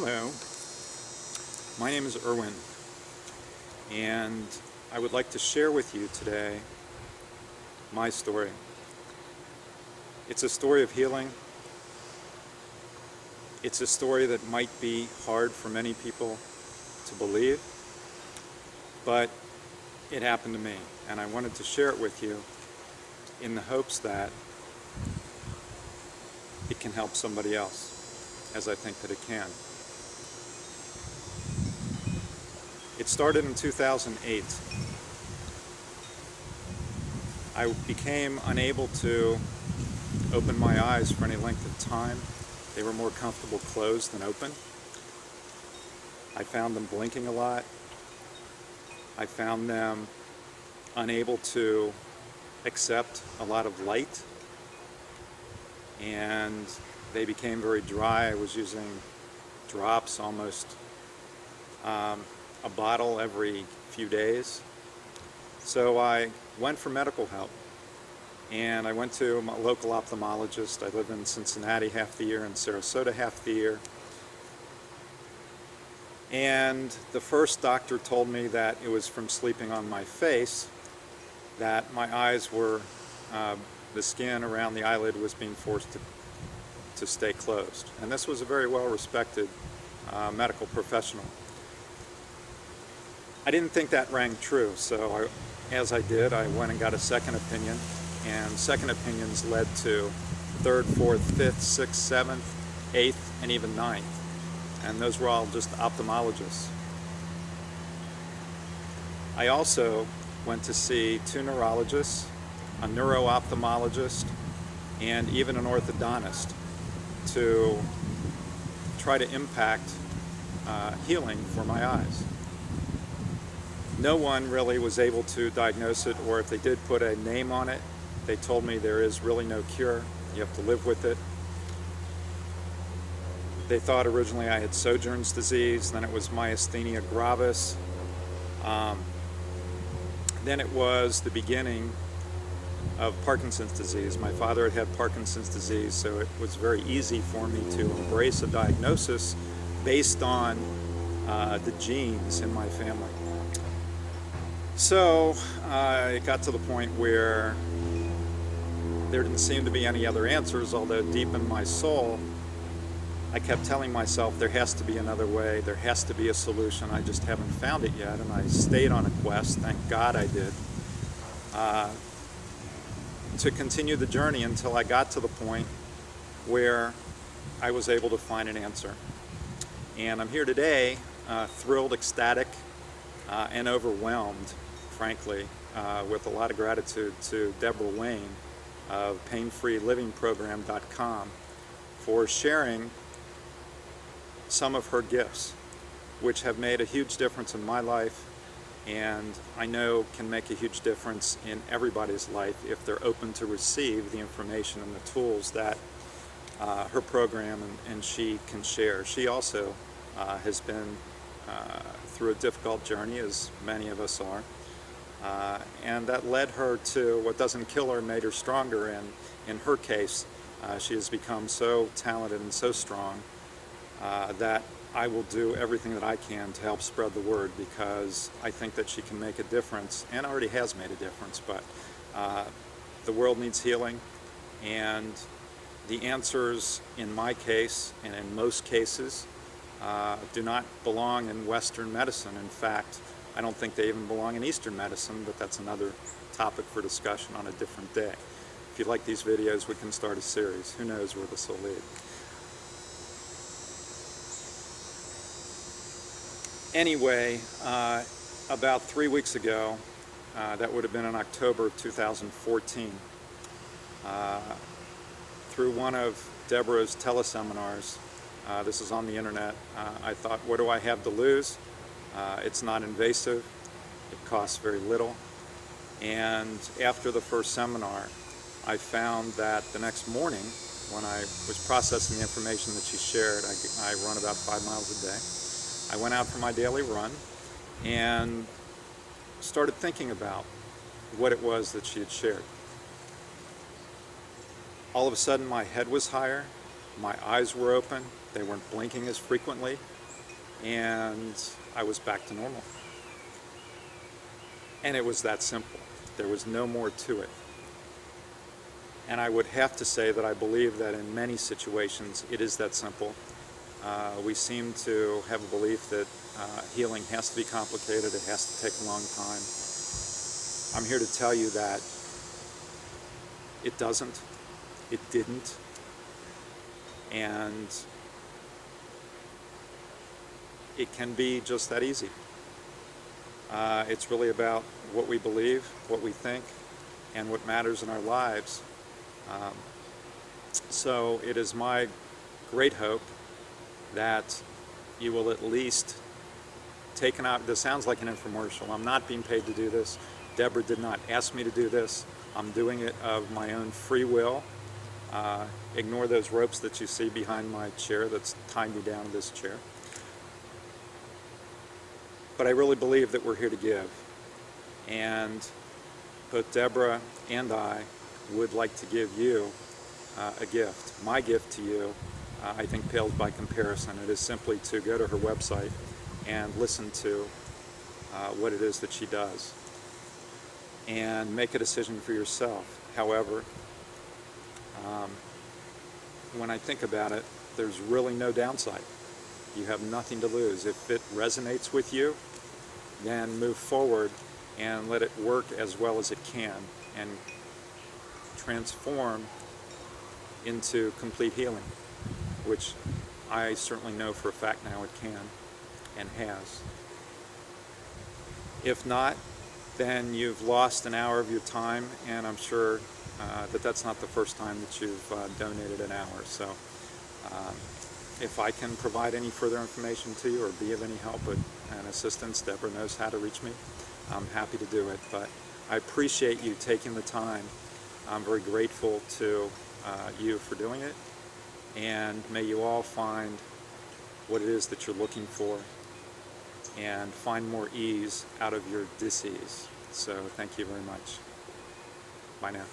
Hello, my name is Erwin, and I would like to share with you today my story. It's a story of healing. It's a story that might be hard for many people to believe, but it happened to me, and I wanted to share it with you in the hopes that it can help somebody else, as I think that it can. It started in 2008. I became unable to open my eyes for any length of time. They were more comfortable closed than open. I found them blinking a lot. I found them unable to accept a lot of light. And they became very dry. I was using drops, almost a bottle every few days. So I went for medical help, and I went to my local ophthalmologist. I live in Cincinnati half the year and Sarasota half the year. And the first doctor told me that it was from sleeping on my face, that my eyes were, the skin around the eyelid was being forced to stay closed. And this was a very well-respected medical professional. I didn't think that rang true, so as I did, I went and got a second opinion, and second opinions led to third, fourth, fifth, sixth, seventh, eighth, and even ninth. And those were all just ophthalmologists. I also went to see 2 neurologists, a neuro-ophthalmologist, and even an orthodontist to try to impact healing for my eyes. No one really was able to diagnose it, or if they did put a name on it, they told me there is really no cure. You have to live with it. They thought originally I had Sojourn's disease, then it was myasthenia gravis. Then it was the beginning of Parkinson's disease. My father had had Parkinson's disease, so it was very easy for me to embrace a diagnosis based on the genes in my family. So it got to the point where there didn't seem to be any other answers, although deep in my soul I kept telling myself there has to be another way, there has to be a solution. I just haven't found it yet, and I stayed on a quest, thank God I did, to continue the journey until I got to the point where I was able to find an answer. And I'm here today, thrilled, ecstatic, and overwhelmed, frankly, with a lot of gratitude to Debora Wayne of painfreelivingprogram.com for sharing some of her gifts, which have made a huge difference in my life, and I know can make a huge difference in everybody's life if they're open to receive the information and the tools that her program and she can share. She also has been through a difficult journey, as many of us are, and that led her to what doesn't kill her made her stronger, and in her case she has become so talented and so strong that I will do everything that I can to help spread the word, because I think that she can make a difference, and already has made a difference. But the world needs healing, and the answers in my case and in most cases do not belong in Western medicine. In fact, I don't think they even belong in Eastern medicine, but that's another topic for discussion on a different day. If you like these videos, we can start a series. Who knows where this will lead. Anyway, about 3 weeks ago, that would have been in October of 2014, through one of Debora's teleseminars, this is on the internet, I thought, what do I have to lose? It's not invasive, it costs very little, and after the first seminar, I found that the next morning, when I was processing the information that she shared, I run about 5 miles a day, I went out for my daily run and started thinking about what it was that she had shared. All of a sudden my head was higher, My eyes were open, they weren't blinking as frequently, and I was back to normal. And it was that simple. There was no more to it. And I would have to say that I believe that in many situations it is that simple. We seem to have a belief that healing has to be complicated, it has to take a long time. I'm here to tell you that it doesn't, it didn't, and it can be just that easy. It's really about what we believe, what we think, and what matters in our lives. So it is my great hope that you will at least take an out. This sounds like an infomercial. I'm not being paid to do this. Deborah did not ask me to do this. I'm doing it of my own free will. Ignore those ropes that you see behind my chair that's tying me down to this chair. But I really believe that we're here to give. And both Deborah and I would like to give you a gift. My gift to you, I think, pales by comparison. It is simply to go to her website and listen to what it is that she does and make a decision for yourself. However, when I think about it, there's really no downside. You have nothing to lose. If it resonates with you, then move forward and let it work as well as it can and transform into complete healing, which I certainly know for a fact now it can and has. If not, then you've lost an hour of your time, and I'm sure that that's not the first time that you've donated an hour. So if I can provide any further information to you or be of any help and assistance, Deborah knows how to reach me. I'm happy to do it, but I appreciate you taking the time. I'm very grateful to you for doing it, and may you all find what it is that you're looking for and find more ease out of your dis-ease. So thank you very much. Bye now.